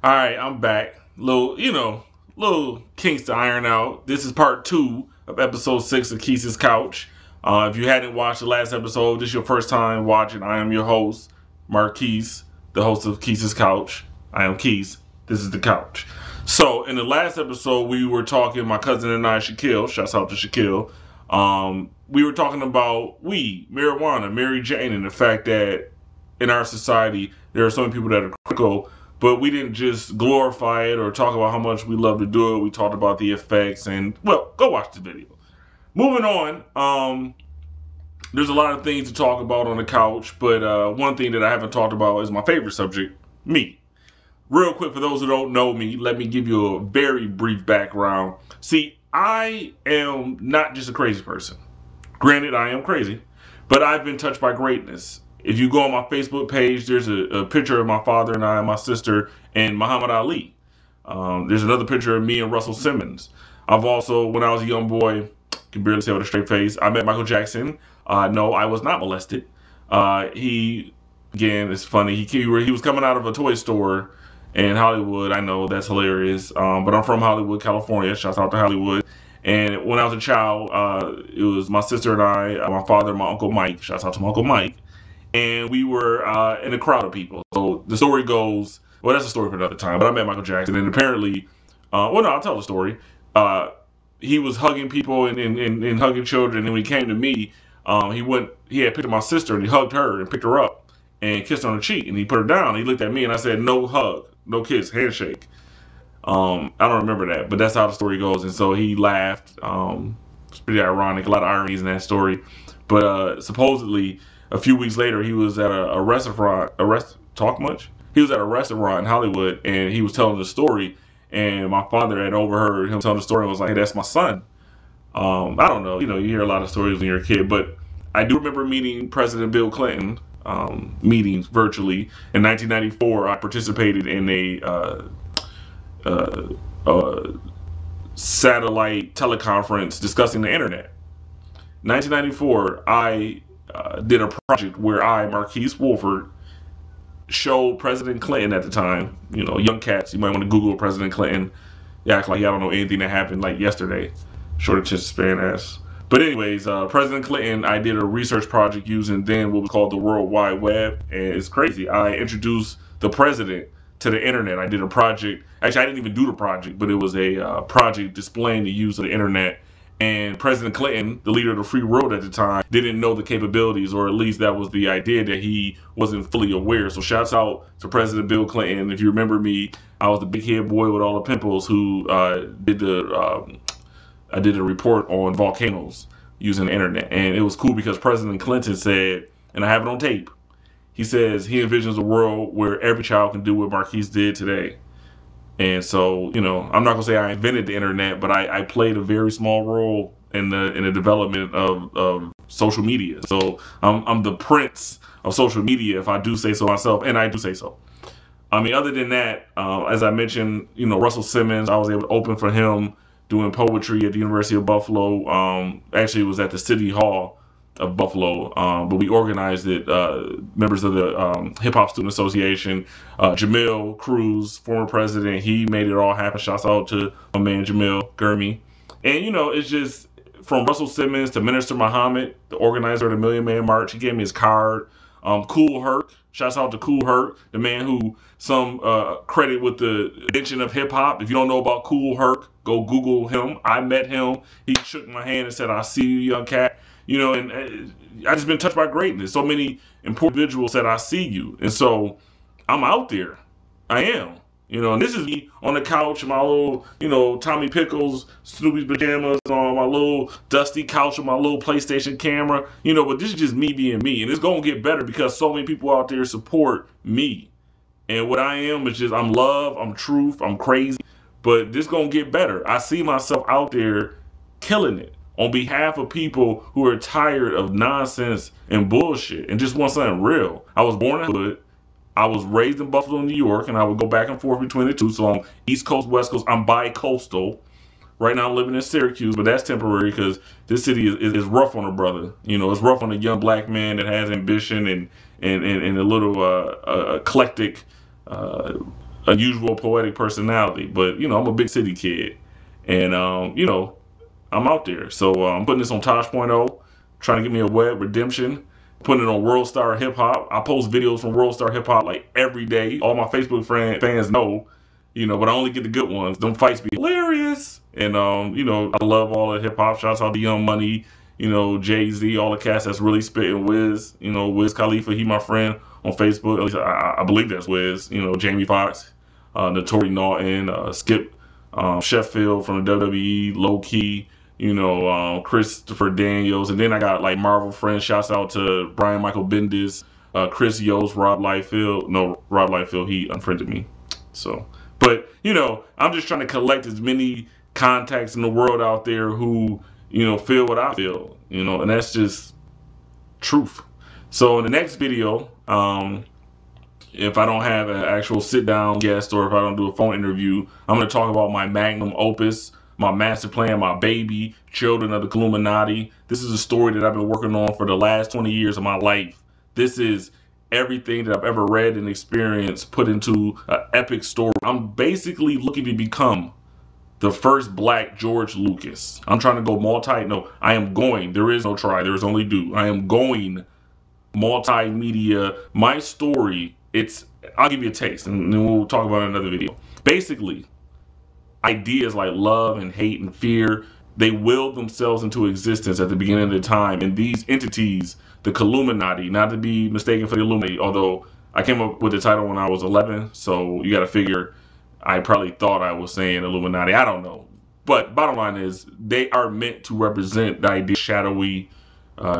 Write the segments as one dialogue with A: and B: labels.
A: All right, I'm back. Little kinks to iron out. This is part 2 of episode 6 of Quis' Couch. If you hadn't watched the last episode, this is your first time watching. I am your host, Marquis, the host of Quis' Couch. I am Quis. This is the couch. So, in the last episode, we were talking, my cousin and I, Shaquille, shouts out to Shaquille. We were talking about weed, marijuana, Mary Jane, and the fact that in our society, there are so many people that are critical, but we didn't just glorify it or talk about how much we love to do it. We talked about the effects, and well, go watch the video. Moving on, there's a lot of things to talk about on the couch, but one thing that I haven't talked about is my favorite subject, me. Real quick, for those who don't know me, let me give you a very brief background. See, I am not just a crazy person. Granted, I am crazy, but I've been touched by greatness. If you go on my Facebook page, there's a picture of my father and I, my sister, and Muhammad Ali. There's another picture of me and Russell Simmons. I've also, when I was a young boy, can barely say with a straight face, I met Michael Jackson. No, I was not molested. Again, it's funny. He was coming out of a toy store in Hollywood. I know that's hilarious. But I'm from Hollywood, California. Shouts out to Hollywood. And when I was a child, it was my sister and I, my father, my Uncle Mike. Shouts out to my Uncle Mike. And we were in a crowd of people. So the story goes, well, that's a story for another time, but I met Michael Jackson, and apparently, I'll tell the story. He was hugging people and hugging children, and when he came to me, he had picked up my sister, and he hugged her and picked her up and kissed her on the cheek, and he put her down. He looked at me, and I said, no hug, no kiss, handshake. I don't remember that, but that's how the story goes. And so he laughed. It's pretty ironic, a lot of ironies in that story. But supposedly, a few weeks later, he was at a restaurant. Talk much? He was at a restaurant in Hollywood, and he was telling the story. And my father had overheard him telling the story and was like, "Hey, that's my son." I don't know. You hear a lot of stories when you're a kid, but I do remember meeting President Bill Clinton, meetings virtually. In 1994, I participated in a satellite teleconference discussing the internet. 1994, I did a project where I, Marquis Woolford, showed President Clinton at the time, young cats, you might want to Google President Clinton. You act like y'all don't know anything that happened like yesterday. Short attention span ass. But anyways, President Clinton, I did a research project using then what was called the World Wide Web, and it's crazy. I introduced the president to the internet. I did a project. Actually, I didn't even do the project, but it was a project displaying the use of the internet. And President Clinton, the leader of the free world at the time, didn't know the capabilities, or at least that was the idea, that he wasn't fully aware. So shouts out to President Bill Clinton. If you remember me, I was the big head boy with all the pimples who I did a report on volcanoes using the internet. And it was cool because President Clinton said, and I have it on tape, he says he envisions a world where every child can do what Marquis did today. And so, I'm not gonna say I invented the internet, but I played a very small role in the development of social media. So I'm the prince of social media, if I do say so myself, and I do say so. I mean, other than that, as I mentioned, Russell Simmons, I was able to open for him doing poetry at the University of Buffalo. Actually, it was at the City Hall of Buffalo, but we organized it, members of the Hip Hop Student Association. Jamil Cruz, former president, he made it all happen. Shouts out to my man Jamil Gurmi. And it's just from Russell Simmons to Minister Muhammad, the organizer of the Million Man March. He gave me his card. Cool Herc, shouts out to Cool Herc, the man who some credit with the invention of hip hop. If you don't know about Cool Herc, go Google him. I met him. He shook my hand and said, "I see you, young cat." And I just been touched by greatness. So many important individuals said, "I see you." And so I'm out there. I am. And this is me on the couch in my little, Tommy Pickles, Snoopy's pajamas, on my little dusty couch with my little PlayStation camera. But this is just me being me. And it's going to get better because so many people out there support me. And what I am is just, I'm love, I'm truth, I'm crazy. But this going to get better. I see myself out there killing it on behalf of people who are tired of nonsense and bullshit and just want something real. I was born in the hood. I was raised in Buffalo, New York, and I would go back and forth between the two. So I'm East Coast, West Coast. I'm bi-coastal. Right now I'm living in Syracuse, but that's temporary because this city is rough on a brother. It's rough on a young black man that has ambition and a little eclectic unusual poetic personality. But I'm a big city kid, and I'm out there. So I'm putting this on Tosh.0, trying to get me a web redemption, putting it on World Star Hip Hop. I post videos from World Star Hip Hop like every day. All my Facebook fans know, but I only get the good ones. Them fights be hilarious. And I love all the hip hop. Shouts out to Young Money, Jay-Z, all the cats that's really spitting. Wiz, Wiz Khalifa, he my friend on Facebook. At least I believe that's Wiz. Jamie Foxx, Notori Naughton, Skip Sheffield from the WWE, Low Key, Christopher Daniels, and then I got like Marvel friends. Shouts out to Brian Michael Bendis, Chris Yost, Rob Liefeld. No, Rob Liefeld, he unfriended me. So, but I'm just trying to collect as many contacts in the world out there who feel what I feel, and that's just truth. So in the next video, if I don't have an actual sit-down guest or if I don't do a phone interview, I'm going to talk about my magnum opus, my master plan, my baby, Children of the Illuminati. This is a story that I've been working on for the last 20 years of my life. This is everything that I've ever read and experienced put into an epic story. I'm basically looking to become the first black George Lucas. I'm trying to go I am going. There is no try. There is only do. I am going multimedia. My story, I'll give you a taste and then we'll talk about it in another video. Basically, ideas like love and hate and fear, they willed themselves into existence at the beginning of the time. And these entities, the Illuminati, not to be mistaken for the Illuminati, although I came up with the title when I was 11, so you got to figure I probably thought I was saying Illuminati. I don't know. But bottom line is, they are meant to represent the idea shadowy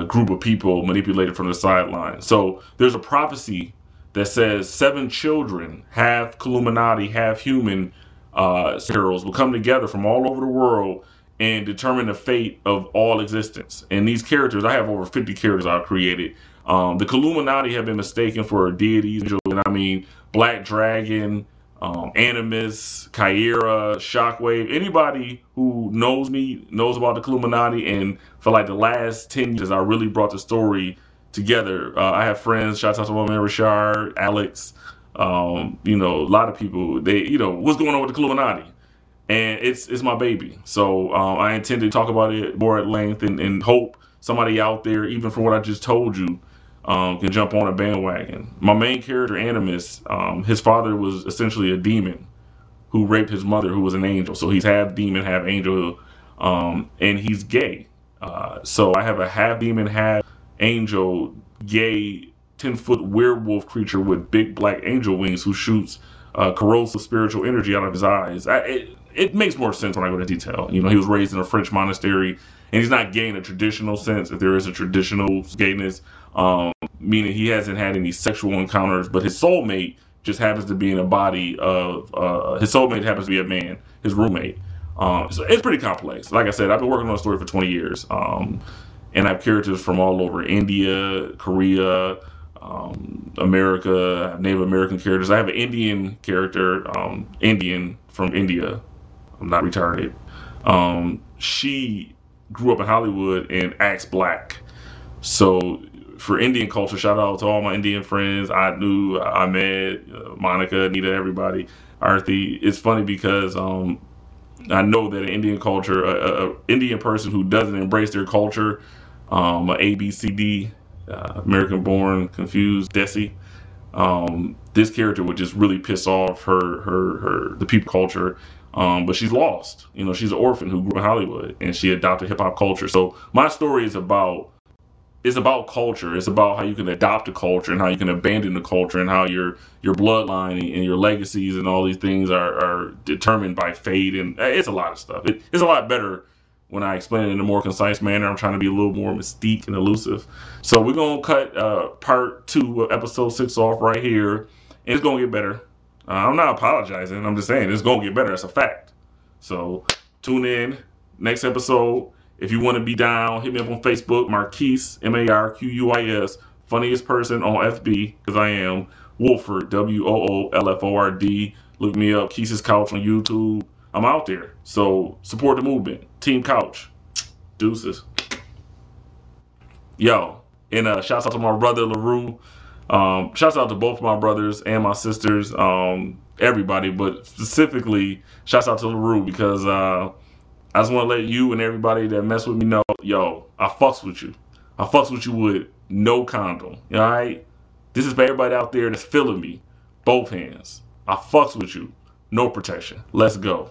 A: group of people manipulated from the sidelines. So there's a prophecy that says 7 children, half Illuminati, half human heroes, will come together from all over the world and determine the fate of all existence. And these characters, I have over 50 characters I've created. The Illuminati have been mistaken for deities, and I mean Black Dragon, Animus, Kyra, Shockwave. Anybody who knows me knows about the Illuminati, and for like the last 10 years I really brought the story together. I have friends, shout out to my man Richard, Alex, a lot of people, they what's going on with the Illuminati, and it's my baby. So I intend to talk about it more at length, and hope somebody out there, even from what I just told you, can jump on a bandwagon. My main character, Animus, his father was essentially a demon who raped his mother, who was an angel. So he's half demon, half angel, and he's gay. So I have a half demon, half angel, gay, 10-foot werewolf creature with big black angel wings who shoots corrosive spiritual energy out of his eyes. It makes more sense when I go into detail. He was raised in a French monastery, and he's not gay in a traditional sense, if there is a traditional gayness, meaning he hasn't had any sexual encounters, but his soulmate just happens to be in a body of, his soulmate happens to be a man, his roommate. So it's pretty complex. Like I said, I've been working on a story for 20 years, and I have characters from all over India, Korea, America, Native American characters. I have an Indian character, Indian from India. I'm not retarded. She grew up in Hollywood and acts black. So for Indian culture, shout out to all my Indian friends. I knew Ahmed, Monica, Anita, everybody, Arthi. It's funny because I know that an Indian culture, a Indian person who doesn't embrace their culture, a ABCD, American born, confused, Desi. This character would just really piss off the people culture. But she's lost. She's an orphan who grew up in Hollywood and she adopted hip hop culture. So my story is about culture. It's about how you can adopt a culture and how you can abandon the culture, and how your bloodline and your legacies and all these things are determined by fate. And it's a lot of stuff. It's a lot better when I explain it in a more concise manner. I'm trying to be a little more mystique and elusive. So we're going to cut part 2 of episode 6 off right here. And it's going to get better. I'm not apologizing. I'm just saying it's going to get better. That's a fact. So tune in next episode. If you want to be down, hit me up on Facebook, Marquis, Marquis, funniest person on FB, because I am, Woolford, Woolford. Look me up, Quis' Qouch on YouTube. I'm out there. So support the movement. Team Qouch. Deuces. Yo, and shouts out to my brother LaRue. Shouts out to both my brothers and my sisters. everybody, but specifically, shouts out to LaRue because I just want to let you and everybody that mess with me know, yo, I fucks with you. I fucks with you with no condom. All right? This is for everybody out there that's feeling me. Both hands. I fucks with you. No protection. Let's go.